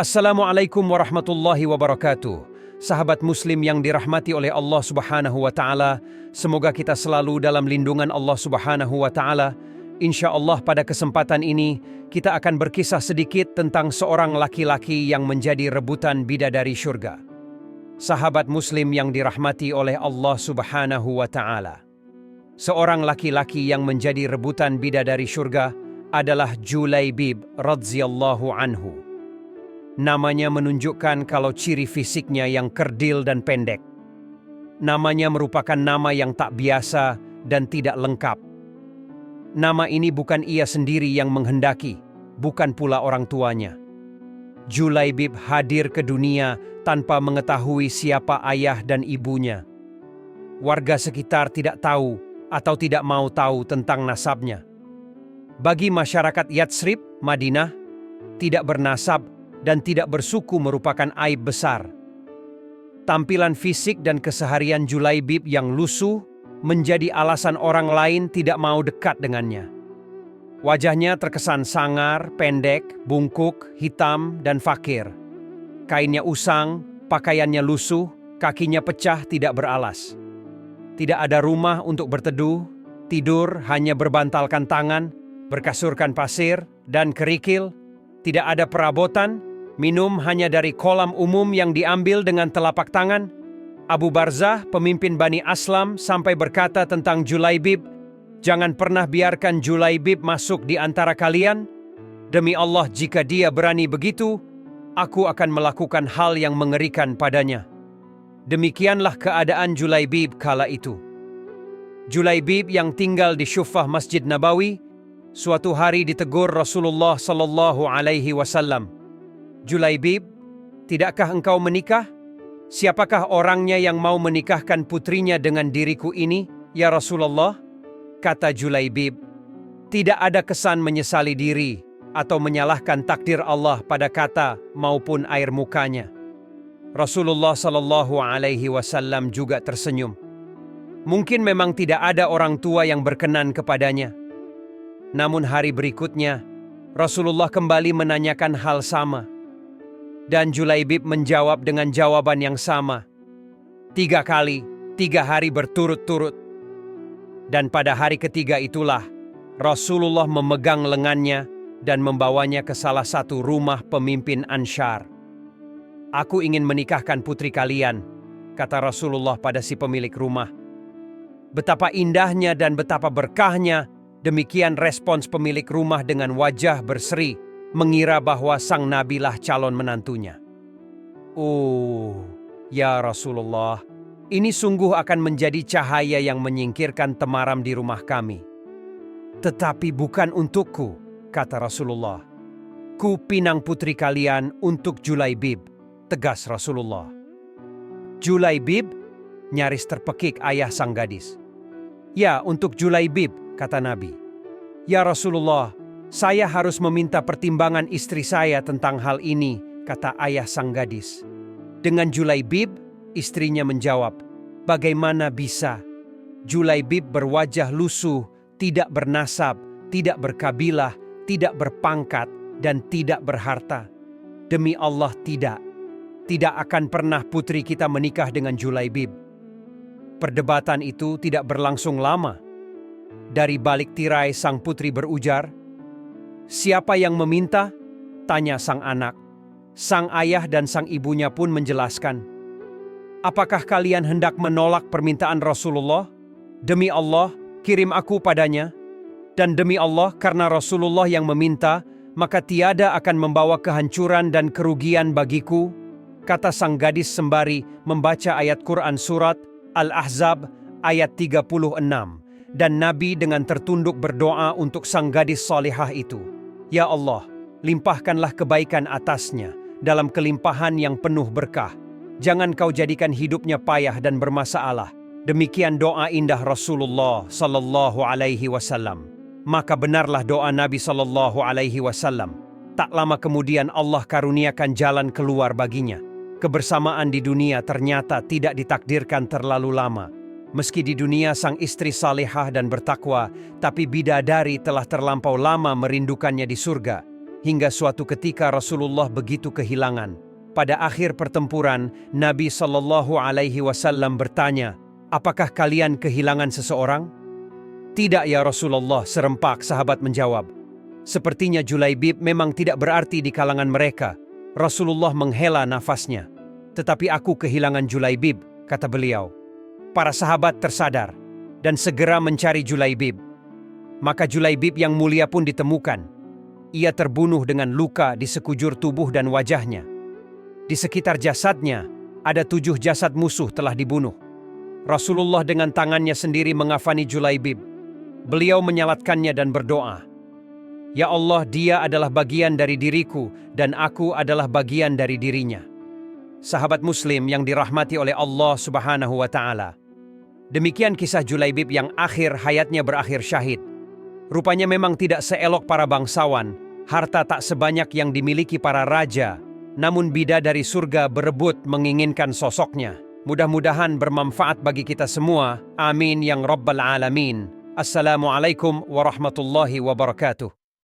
Assalamualaikum warahmatullahi wabarakatuh. Sahabat muslim yang dirahmati oleh Allah Subhanahu wa taala, semoga kita selalu dalam lindungan Allah Subhanahu wa taala. Insyaallah pada kesempatan ini kita akan berkisah sedikit tentang seorang laki-laki yang menjadi rebutan bidadari syurga. Sahabat muslim yang dirahmati oleh Allah Subhanahu wa taala. Seorang laki-laki yang menjadi rebutan bidadari syurga adalah Julaibib radhiyallahu anhu. Namanya menunjukkan kalau ciri fisiknya yang kerdil dan pendek. Namanya merupakan nama yang tak biasa dan tidak lengkap. Nama ini bukan ia sendiri yang menghendaki, bukan pula orang tuanya. Julaibib hadir ke dunia tanpa mengetahui siapa ayah dan ibunya. Warga sekitar tidak tahu atau tidak mau tahu tentang nasabnya. Bagi masyarakat Yatsrib, Madinah, tidak bernasab dan tidak bersuku merupakan aib besar. Tampilan fisik dan keseharian Julaibib yang lusuh menjadi alasan orang lain tidak mau dekat dengannya. Wajahnya terkesan sangar, pendek, bungkuk, hitam, dan fakir. Kainnya usang, pakaiannya lusuh, kakinya pecah tidak beralas. Tidak ada rumah untuk berteduh, tidur hanya berbantalkan tangan, berkasurkan pasir, dan kerikil. Tidak ada perabotan, minum hanya dari kolam umum yang diambil dengan telapak tangan. Abu Barzah, pemimpin Bani Aslam, sampai berkata tentang Julaibib, "Jangan pernah biarkan Julaibib masuk di antara kalian. Demi Allah, jika dia berani begitu, aku akan melakukan hal yang mengerikan padanya." Demikianlah keadaan Julaibib kala itu. Julaibib yang tinggal di Syuffah Masjid Nabawi, suatu hari ditegur Rasulullah sallallahu alaihi wasallam. "Julaibib, tidakkah engkau menikah? Siapakah orangnya yang mau menikahkan putrinya dengan diriku ini, ya Rasulullah?" Kata Julaibib, "Tidak ada kesan menyesali diri atau menyalahkan takdir Allah pada kata maupun air mukanya." Rasulullah sallallahu alaihi wasallam juga tersenyum. Mungkin memang tidak ada orang tua yang berkenan kepadanya. Namun hari berikutnya, Rasulullah kembali menanyakan hal sama. Dan Julaibib menjawab dengan jawaban yang sama. 3 kali, 3 hari berturut-turut. Dan pada hari ketiga itulah, Rasulullah memegang lengannya dan membawanya ke salah satu rumah pemimpin Ansyar. "Aku ingin menikahkan putri kalian," kata Rasulullah pada si pemilik rumah. Betapa indahnya dan betapa berkahnya, demikian respons pemilik rumah dengan wajah berseri, mengira bahwa sang nabilah calon menantunya. "Oh, ya Rasulullah, ini sungguh akan menjadi cahaya yang menyingkirkan temaram di rumah kami." "Tetapi bukan untukku," kata Rasulullah. "Ku pinang putri kalian untuk Julaibib," tegas Rasulullah. "Julaibib?" nyaris terpekik ayah sang gadis. "Ya, untuk Julaibib," kata Nabi. "Ya Rasulullah, saya harus meminta pertimbangan istri saya tentang hal ini," kata ayah sang gadis. Dengan Julaibib, istrinya menjawab, "Bagaimana bisa? Julaibib berwajah lusuh, tidak bernasab, tidak berkabilah, tidak berpangkat, dan tidak berharta. Demi Allah tidak. Tidak akan pernah putri kita menikah dengan Julaibib." Perdebatan itu tidak berlangsung lama. Dari balik tirai sang putri berujar, "Siapa yang meminta?" tanya sang anak. Sang ayah dan sang ibunya pun menjelaskan, "Apakah kalian hendak menolak permintaan Rasulullah? Demi Allah, kirim aku padanya. Dan demi Allah, karena Rasulullah yang meminta, maka tiada akan membawa kehancuran dan kerugian bagiku," kata sang gadis sembari membaca ayat Quran surat Al-Ahzab ayat 36. Dan Nabi dengan tertunduk berdoa untuk sang gadis salihah itu. "Ya Allah, limpahkanlah kebaikan atasnya dalam kelimpahan yang penuh berkah. Jangan kau jadikan hidupnya payah dan bermasalah." Demikian doa indah Rasulullah sallallahu alaihi wasallam. Maka benarlah doa Nabi sallallahu alaihi wasallam. Tak lama kemudian Allah karuniakan jalan keluar baginya. Kebersamaan di dunia ternyata tidak ditakdirkan terlalu lama. Meski di dunia sang istri salihah dan bertakwa, tapi bidadari telah terlampau lama merindukannya di surga. hingga suatu ketika Rasulullah begitu kehilangan. Pada akhir pertempuran, Nabi Shallallahu Alaihi Wasallam bertanya, "Apakah kalian kehilangan seseorang?" "Tidak ya Rasulullah," serempak sahabat menjawab. Sepertinya Julaibib memang tidak berarti di kalangan mereka. Rasulullah menghela nafasnya. "Tetapi aku kehilangan Julaibib," kata beliau. Para sahabat tersadar dan segera mencari Julaibib. Maka Julaibib yang mulia pun ditemukan. Ia terbunuh dengan luka di sekujur tubuh dan wajahnya. Di sekitar jasadnya, ada 7 jasad musuh telah dibunuh. Rasulullah dengan tangannya sendiri mengafani Julaibib. Beliau menyalatkannya dan berdoa, "Ya Allah, dia adalah bagian dari diriku dan aku adalah bagian dari dirinya." Sahabat Muslim yang dirahmati oleh Allah Subhanahu wa Ta'ala. Demikian kisah Julaibib yang akhir hayatnya berakhir syahid. Rupanya memang tidak seelok para bangsawan, harta tak sebanyak yang dimiliki para raja, namun bidadari surga berebut menginginkan sosoknya. Mudah-mudahan bermanfaat bagi kita semua. Amin yang Rabbal Alamin. Assalamualaikum warahmatullahi wabarakatuh.